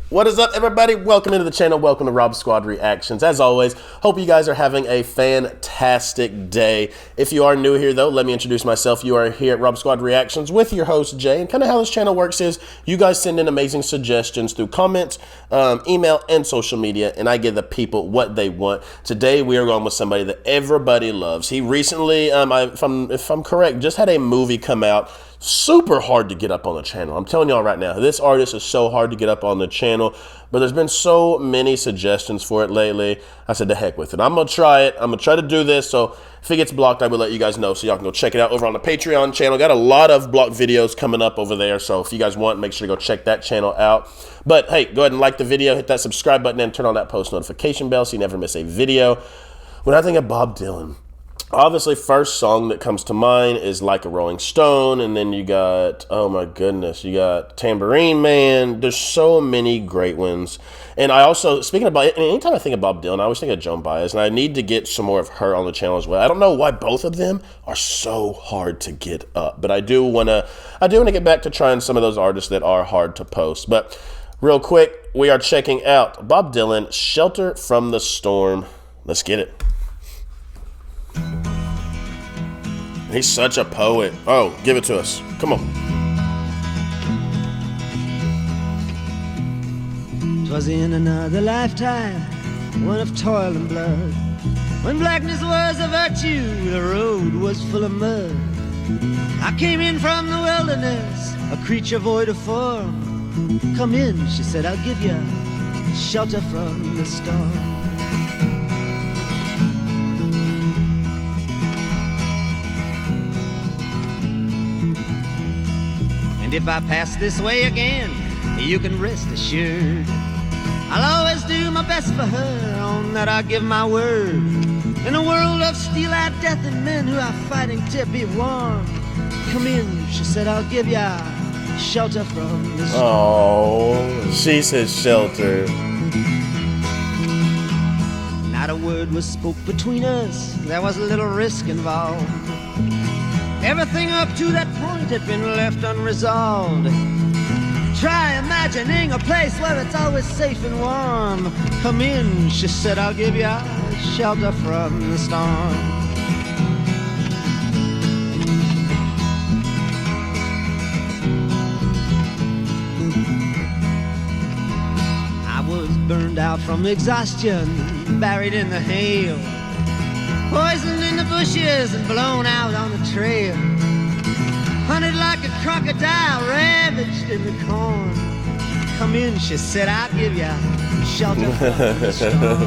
What is up, everybody? Welcome into the channel. Welcome to Rob Squad Reactions. As always, hope you guys are having a fantastic day. If you are new here, though, let me introduce myself. You are here at Rob Squad Reactions with your host, Jay. And kind of how this channel works is you guys send in amazing suggestions through comments, email, and social media, and I give the people what they want. Today, we are going with somebody that everybody loves. He recently, if I'm correct, just had a movie come out. Super hard to get up on the channel. I'm telling y'all right now, this artist is so hard to get up on the channel, but there's been so many suggestions for it lately. I said, the heck with it. I'm going to try it. I'm going to try to do this. So if it gets blocked, I will let you guys know so y'all can go check it out over on the Patreon channel. Got a lot of blocked videos coming up over there. So if you guys want, make sure to go check that channel out. But hey, go ahead and like the video, hit that subscribe button, and turn on that post notification bell so you never miss a video. When I think of Bob Dylan, obviously, first song that comes to mind is Like a Rolling Stone, and then you got, oh my goodness, you got Tambourine Man. There's so many great ones. And I also, speaking about, anytime I think of Bob Dylan, I always think of Joan Baez, and I need to get some more of her on the channel as well. I don't know why both of them are so hard to get up, but I do want to get back to trying some of those artists that are hard to post. But real quick, we are checking out Bob Dylan, Shelter from the Storm. Let's get it. He's such a poet. Oh, give it to us. Come on. 'Twas in another lifetime, one of toil and blood, when blackness was a virtue, the road was full of mud. I came in from the wilderness, a creature void of form. Come in, she said, I'll give you shelter from the storm. And if I pass this way again, you can rest assured I'll always do my best for her, on that I give my word. In a world of steel-eyed death and men who are fighting to be warm, come in, she said, I'll give ya shelter from the storm. Oh, she says shelter. Not a word was spoke between us, there was a little risk involved. Everything up to that point had been left unresolved. Try imagining a place where it's always safe and warm. Come in, she said, I'll give you shelter from the storm. I was burned out from exhaustion, buried in the hail, poisoned in the bushes and blown out on the trail. Hunted like a crocodile, ravaged in the corn. Come in, she said, I'll give you shelter from the storm.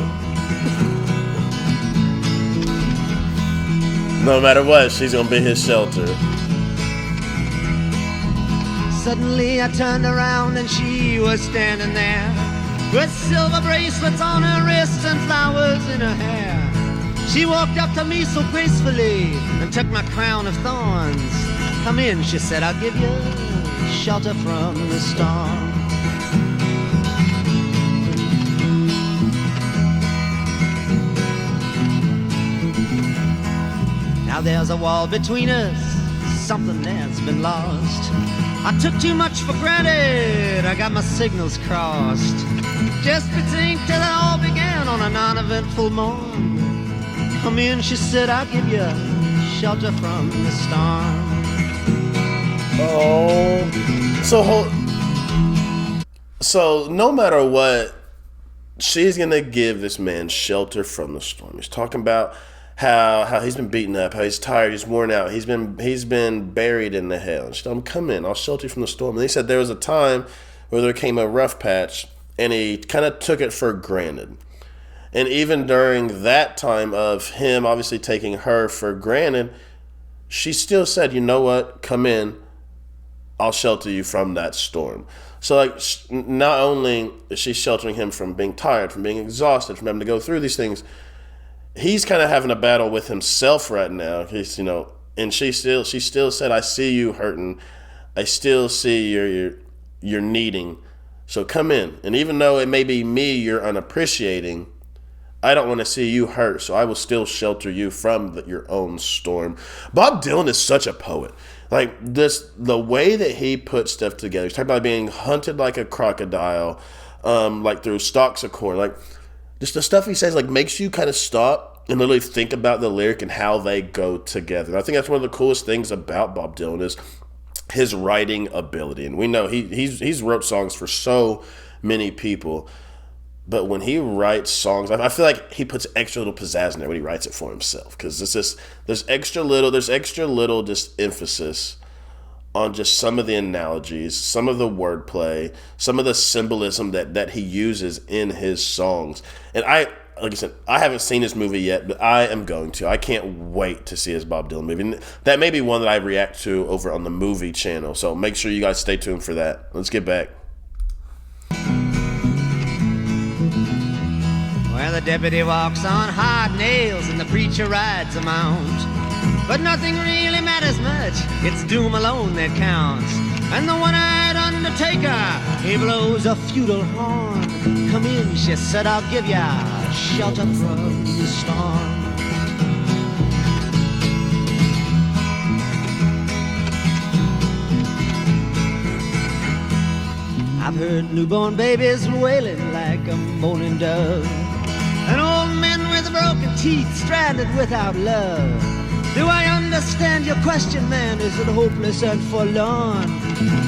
No matter what, she's gonna be his shelter. Suddenly I turned around and she was standing there, with silver bracelets on her wrists and flowers in her hair. She walked up to me so gracefully and took my crown of thorns. Come in, she said, I'll give you shelter from the storm. Now there's a wall between us, something that's been lost. I took too much for granted, I got my signals crossed. Just between till it all began on a non-eventful morn. Come in, she said, I'll give you shelter from the storm. Oh, so no matter what, she's gonna give this man shelter from the storm. He's talking about how he's been beaten up, how he's tired, he's worn out, he's been buried in the hell. And she told him, come in, I'll shelter you from the storm. And he said there was a time where there came a rough patch, and he kind of took it for granted. And even during that time of him obviously taking her for granted, she still said, you know what, come in, I'll shelter you from that storm. So like, not only is she sheltering him from being tired, from being exhausted, from having to go through these things, he's kind of having a battle with himself right now. He's, and she still said, I see you hurting. I still see you're needing. So come in. And even though it may be me you're unappreciating, I don't want to see you hurt, so I will still shelter you from your own storm. Bob Dylan is such a poet. Like this, the way that he puts stuff together. He's talking about being hunted like a crocodile, like through stalks of corn. Like, just the stuff he says, like, makes you kind of stop and literally think about the lyric and how they go together. And I think that's one of the coolest things about Bob Dylan is his writing ability. And we know he's wrote songs for so many people. But when he writes songs, I feel like he puts extra little pizzazz in there when he writes it for himself, because it's just there's extra little just emphasis on just some of the analogies, some of the wordplay, some of the symbolism that he uses in his songs. And like I said, I haven't seen this movie yet, but I am going to. I can't wait to see his Bob Dylan movie. And that may be one that I react to over on the movie channel. So make sure you guys stay tuned for that. Let's get back. Well, the deputy walks on hard nails and the preacher rides a mount. But nothing really matters much, it's doom alone that counts. And the one-eyed undertaker, he blows a feudal horn. Come in, she said, I'll give ya shelter from the storm. I've heard newborn babies wailing like a moaning dove, and old men with broken teeth stranded without love. Do I understand your question, man? Is it hopeless and forlorn?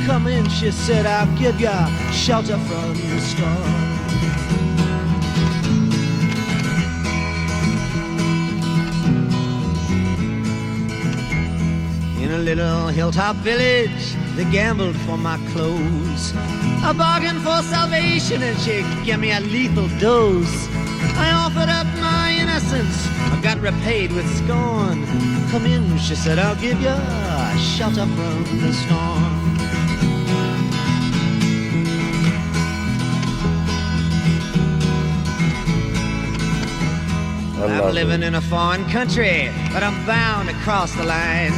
Come in, she said, I'll give ya shelter from the storm. In a little hilltop village, they gambled for my clothes. I bargained for salvation and she gave me a lethal dose. I offered up my innocence, I got repaid with scorn. Come in, she said, I'll give you a shelter from the storm. I'm living in a foreign country, but I'm bound to cross the line.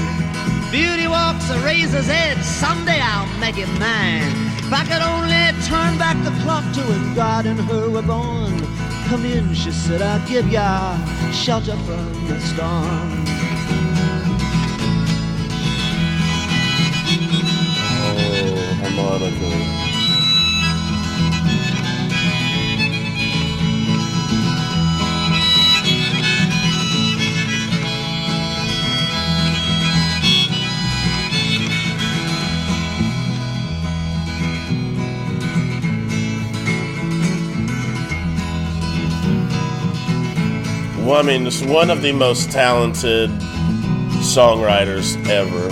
Beauty walks a razor's edge, someday I'll make it mine. If I could only turn back the clock to when God and her were born. Come in, she said, I'll give ya shelter from the storm. Oh, harmonica. Well, I mean, it's one of the most talented songwriters ever.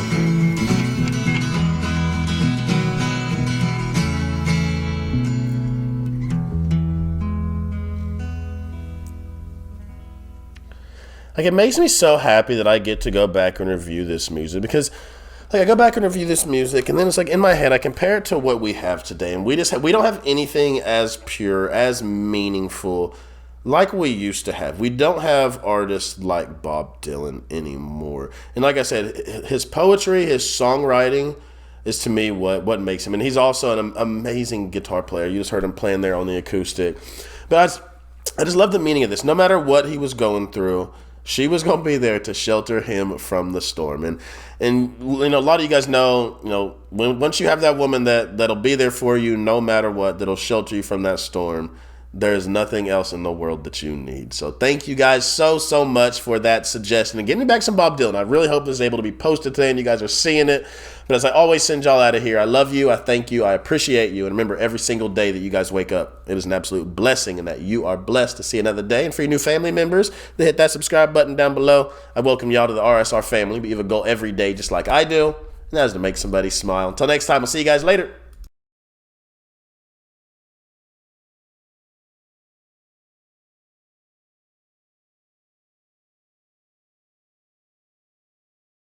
Like, it makes me so happy that I get to go back and review this music, because like I go back and review this music, and then it's like in my head I compare it to what we have today, and we don't have anything as pure, as meaningful like we used to have. We don't have artists like Bob Dylan anymore. And like I said, his poetry, his songwriting is to me what makes him. And he's also an amazing guitar player. You just heard him playing there on the acoustic. But I just love the meaning of this. No matter what he was going through, she was going to be there to shelter him from the storm. And you know, a lot of you guys know, you know, once you have that woman that'll be there for you no matter what, that'll shelter you from that storm, there's nothing else in the world that you need. So thank you guys so much for that suggestion and getting me back some Bob Dylan. I really hope this is able to be posted today and you guys are seeing it. But as I always send y'all out of here, I love you, I thank you, I appreciate you. And remember, every single day that you guys wake up, it is an absolute blessing, and that you are blessed to see another day. And for your new family members, to hit that subscribe button down below. I welcome y'all to the RSR family. We have a goal every day just like I do, and that is to make somebody smile. Until next time, I'll see you guys later.